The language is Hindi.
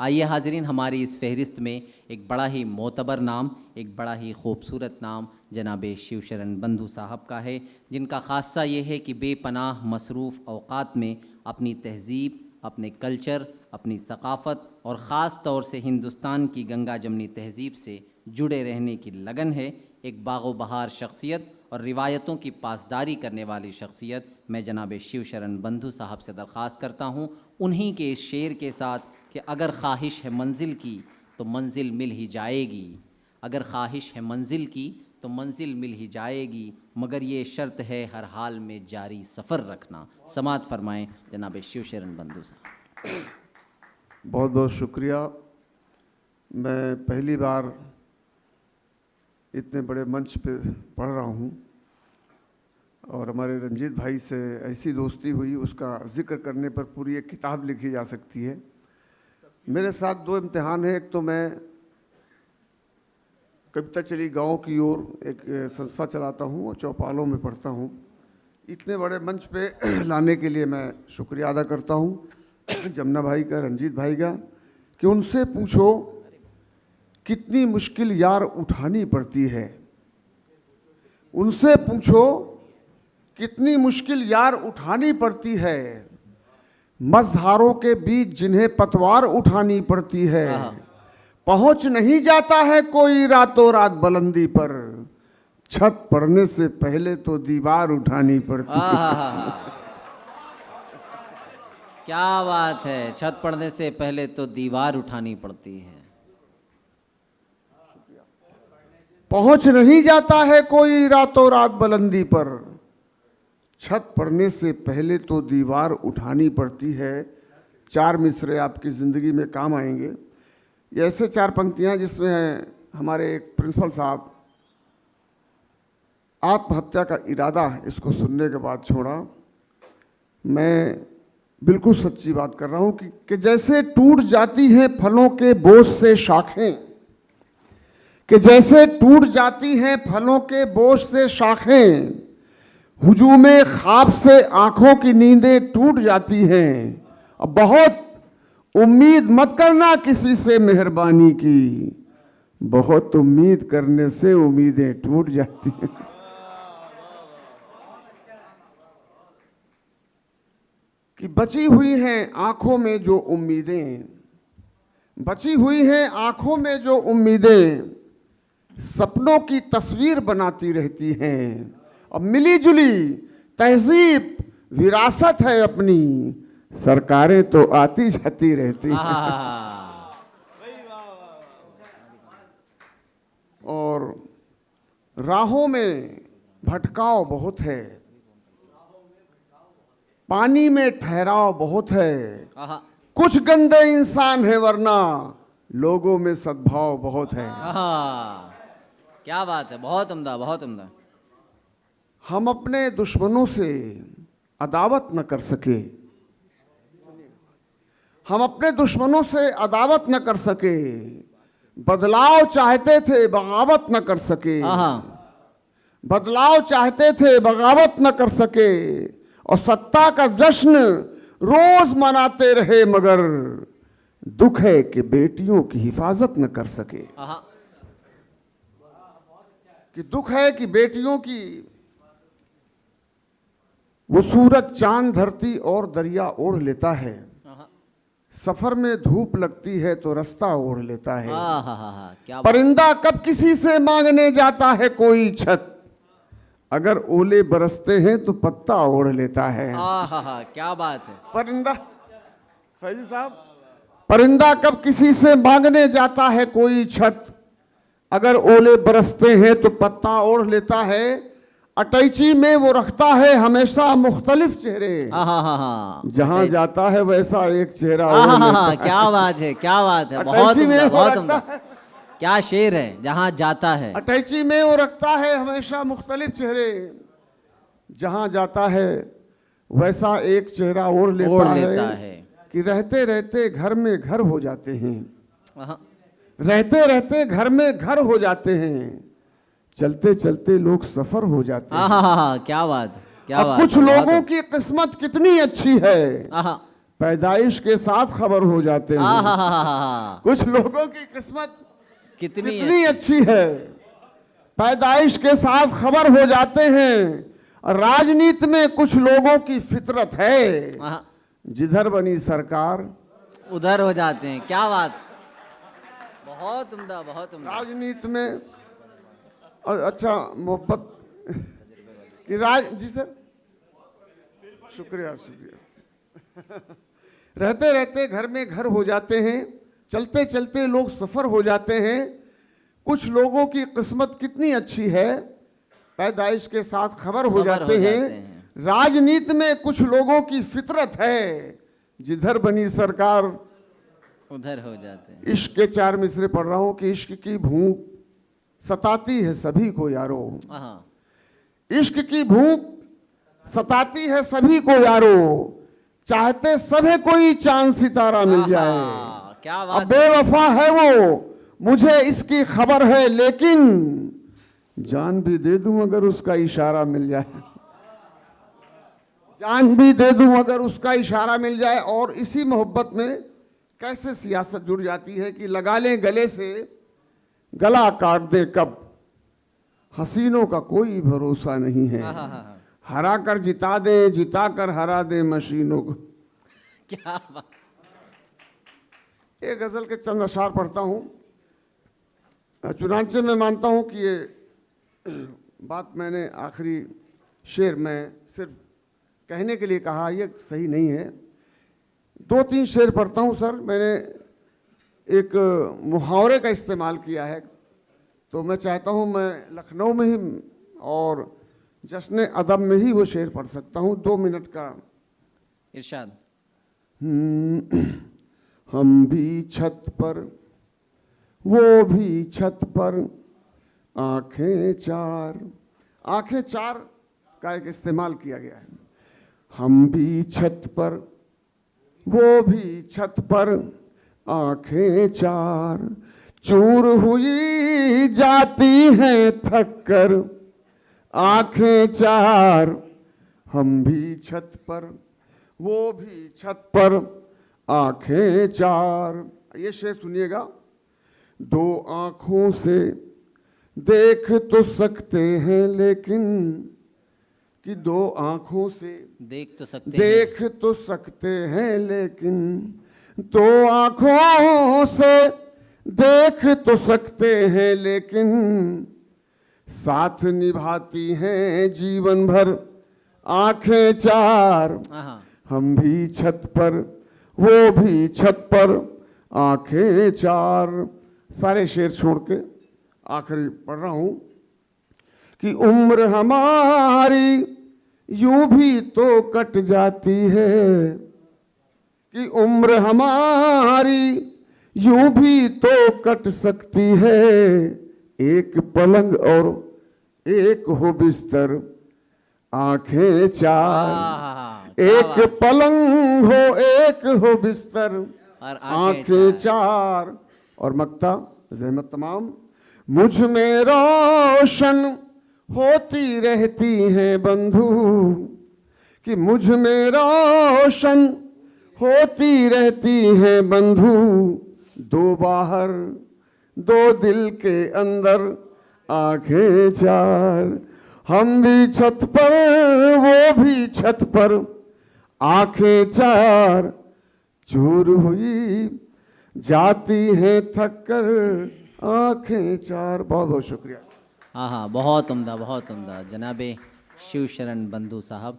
आइए हाजरीन, हमारी इस फहरिस्त में एक बड़ा ही मोतबर नाम, एक बड़ा ही खूबसूरत नाम जनाब शिवशरण बंधु साहब का है, जिनका ख़ासा ये है कि बेपनाह मसरूफ़ औक़ात में अपनी तहज़ीब, अपने कल्चर, अपनी सक़ाफ़त और ख़ास तौर से हिंदुस्तान की गंगा जमनी तहज़ीब से जुड़े रहने की लगन है। एक बागो बहार शख्सियत और रिवायतों की पासदारी करने वाली शख्सियत मैं जनाब शिवशरण बंधु साहब से दरख्वास्त करता हूँ, उन्हीं के इस शेर के साथ कि अगर ख्वाहिश है मंजिल की तो मंजिल मिल ही जाएगी, अगर ख्वाहिश है मंजिल की तो मंजिल मिल ही जाएगी, मगर ये शर्त है हर हाल में जारी सफ़र रखना। समात फरमाएं जनाब शिवशरण बंधु साहब। बहुत बहुत शुक्रिया। मैं पहली बार इतने बड़े मंच पे पढ़ रहा हूँ और हमारे रंजीत भाई से ऐसी दोस्ती हुई, उसका जिक्र करने पर पूरी एक किताब लिखी जा सकती है। मेरे साथ दो इम्तिहान हैं। एक तो मैं कविता चली गांव की ओर एक संस्था चलाता हूं और चौपालों में पढ़ता हूं। इतने बड़े मंच पे लाने के लिए मैं शुक्रिया अदा करता हूं जमुना भाई का, रंजीत भाई का, कि उनसे पूछो कितनी मुश्किल यार उठानी पड़ती है, उनसे पूछो कितनी मुश्किल यार उठानी पड़ती है, मझधारों के बीच जिन्हें पतवार उठानी पड़ती है, पहुंच नहीं जाता है कोई रातों रात बुलंदी पर, छत पड़ने से पहले तो दीवार उठानी पड़ती है। क्या बात है, छत पड़ने से पहले तो दीवार उठानी पड़ती है। पहुंच नहीं जाता है कोई रातों रात बुलंदी पर, छत पड़ने से पहले तो दीवार उठानी पड़ती है। चार मिसरे आपकी ज़िंदगी में काम आएंगे। ये ऐसे चार पंक्तियाँ जिसमें हमारे एक प्रिंसिपल साहब आत्महत्या का इरादा इसको सुनने के बाद छोड़ा। मैं बिल्कुल सच्ची बात कर रहा हूँ कि जैसे टूट जाती हैं फलों के बोझ से शाखें, कि जैसे टूट जाती हैं फलों के बोझ से शाखें, हुजूमे ख्वाब से आंखों की नींदें टूट जाती हैं। अब बहुत उम्मीद मत करना किसी से मेहरबानी की, बहुत उम्मीद करने से उम्मीदें टूट जाती हैं। कि बची हुई हैं आंखों में जो उम्मीदें, बची हुई हैं आंखों में जो उम्मीदें, सपनों की तस्वीर बनाती रहती हैं। अब मिली जुली तहजीब विरासत है अपनी, सरकारें तो आती जाती रहती हैं। और राहों में भटकाव बहुत है, पानी में ठहराव बहुत है, कुछ गंदे इंसान है वरना लोगों में सद्भाव बहुत है। क्या बात है, बहुत उम्दा, बहुत उम्दा। हम अपने दुश्मनों से अदावत न कर सके, हम अपने दुश्मनों से अदावत न कर सके, बदलाव चाहते थे बगावत न कर सके, बदलाव चाहते थे बगावत न कर सके, और सत्ता का जश्न रोज मनाते रहे, मगर दुख है कि बेटियों की हिफाजत न कर सके। कि दुख है कि बेटियों की, वो सूरज चांद धरती और दरिया ओढ़ लेता है, सफर में धूप लगती है तो रास्ता ओढ़ लेता है। क्या परिंदा कब किसी से मांगने जाता है कोई छत, अगर ओले बरसते हैं तो पत्ता ओढ़ लेता है। क्या बात है। परिंदा, फैजी साहब, परिंदा कब किसी से मांगने जाता है कोई छत, अगर ओले बरसते हैं तो पत्ता ओढ़ लेता है। अटैची में वो रखता है हमेशा मुख्तलिफ चेहरे, जहां जाता है वैसा एक चेहरा ओढ़ लेता है। क्या बात है, क्या बात है, बहुत उम्दा, बहुत उम्दा। क्या शेर है, जहां जाता है। अटैची में वो रखता है हमेशा मुख्तलिफ चेहरे, जहां जाता है वैसा एक चेहरा ओढ़ लेता है। कि रहते रहते घर में घर हो जाते हैं, रहते रहते घर में घर हो जाते हैं, चलते चलते लोग सफर हो जाते हैं। क्या बात, क्या बात। कुछ लोगों की किस्मत कितनी अच्छी है, पैदाइश के साथ खबर हो जाते हैं। आहा, कुछ लोगों की किस्मत कितनी कितनी अच्छी है, पैदाइश के साथ खबर हो जाते हैं। और राजनीति में कुछ लोगों की फितरत है, आहा, जिधर बनी सरकार उधर हो जाते हैं। क्या बात, बहुत उम्दा, बहुत उम्दा। राजनीति में अच्छा मोहब्बत कि जी सर, शुक्रिया शुक्रिया। रहते रहते घर में घर हो जाते हैं, चलते चलते लोग सफर हो जाते हैं। कुछ लोगों की किस्मत कितनी अच्छी है, पैदाइश के साथ खबर हो जाते हैं। राजनीति में कुछ लोगों की फितरत है, जिधर बनी सरकार उधर हो जाते हैं। इश्क के 4 मिसरे पढ़ रहा हूं कि इश्क की भूख सताती है सभी को यारो। आहा, इश्क की भूख सताती है सभी को यारो, चाहते सभी कोई चांद सितारा मिल जाए। आहा, क्या अब बात। बेवफा है वो, मुझे इसकी खबर है, लेकिन जान भी दे दूं अगर उसका इशारा मिल जाए। जान भी दे दूं अगर उसका इशारा मिल जाए। और इसी मोहब्बत में कैसे सियासत जुड़ जाती है कि लगा लें गले से, गला काट दे कब, हसीनों का कोई भरोसा नहीं है। आहा, हरा कर जिता दे, जिता कर हरा दे मशीनों को। क्या बात। एक गजल के चंद अशार पढ़ता हूं। चुनांचे मैं मानता हूं कि ये बात मैंने आखिरी शेर में सिर्फ कहने के लिए कहा, ये सही नहीं है। 2-3 शेर पढ़ता हूं सर। मैंने एक मुहावरे का इस्तेमाल किया है, तो मैं चाहता हूं मैं लखनऊ में ही और जश्न अदब में ही वो शेर पढ़ सकता हूं। 2 मिनट का इरशाद। हम भी छत पर, वो भी छत पर, आंखें चार। आंखें चार का एक इस्तेमाल किया गया है। हम भी छत पर, वो भी छत पर, आंखें चार, चूर हुई जाती हैं थक कर, आंखें चार। हम भी छत पर, वो भी छत पर, आंखें चार। ये शेर सुनिएगा। 2 आंखों से देख तो सकते हैं, लेकिन कि 2 आंखों से देख तो सकते हैं। देख तो सकते हैं, लेकिन 2 आंखों से देख तो सकते हैं, लेकिन साथ निभाती हैं जीवन भर आंखें चार। आहा, हम भी छत पर, वो भी छत पर, आंखें चार। सारे शेर छोड़ के आखिरी पढ़ रहा हूं कि उम्र हमारी यूं भी तो कट जाती है, कि उम्र हमारी यूं भी तो कट सकती है। एक पलंग और एक हो बिस्तर, आंखें चार। आहा, क्या एक बात। पलंग हो, एक हो बिस्तर, और आंखें चार। और मक्ता ज़हमत तमाम, मुझ में रोशन होती रहती हैं बंधु, कि मुझ में रोशन होती रहती हैं बंधु। 2 बाहर, 2 दिल के अंदर, आंखें चार। हम भी छत पर, वो भी छत पर, आंखें चार, चूर हुई जाती हैं थक कर, आंखें चार। बहुत बहुत शुक्रिया। हाँ हाँ, बहुत उम्दा, बहुत उम्दा जनाबे शिव शरण बंधु साहब।